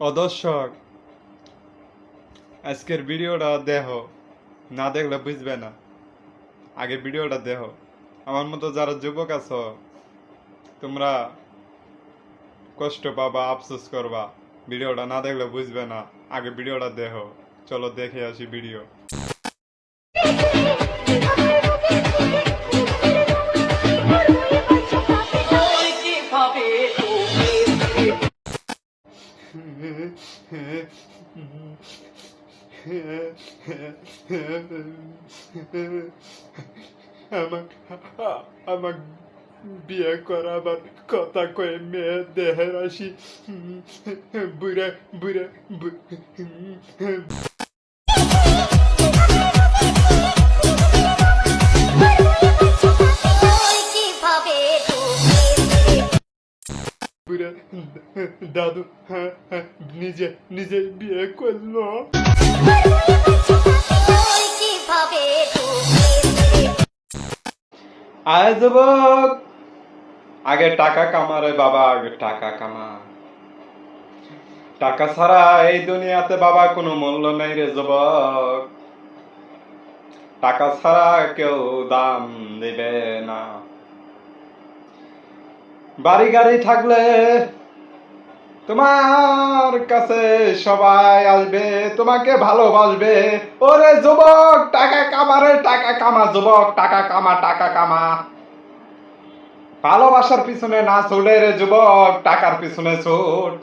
ও দর্শক, আজকের ভিডিওটা দেখো, না দেখলে বুঝবে না। আগে ভিডিওটা দেখো। আমার মতো যারা যুবক আছো, তোমরা কষ্ট পাবা, আফসোস করবা। ভিডিওটা না দেখলে বুঝবে না। আগে ভিডিওটা দেখো। চলো দেখে আসি ভিডিও। আমাক আমাক বিয়ে করাবার কথা কয়ে মেয়ে দেহের আসি বুড়া বুড়া বুড়া দাদু নিজে নিজে বিয়ে করলো। আয় যুবক, আগে টাকা কামা রে বাবা, আগে টাকা কামা। টাকা ছাড়া এই দুনিয়াতে বাবা কোনো মূল্য নাই রে যুবক। টাকা ছাড়া কেউ দাম দিবে না। বাড়ি গাড়ি থাকলে তোমার কাছে সবাই আসবে, তোমাকে ভালোবাসবে। ওরে যুবক, টাকা কামা রে, টাকা কামা যুবক, টাকা কামা, টাকা কামা। ভালোবাসার পিছনে না ছুটে রে যুবক, টাকার পিছনে ছুট।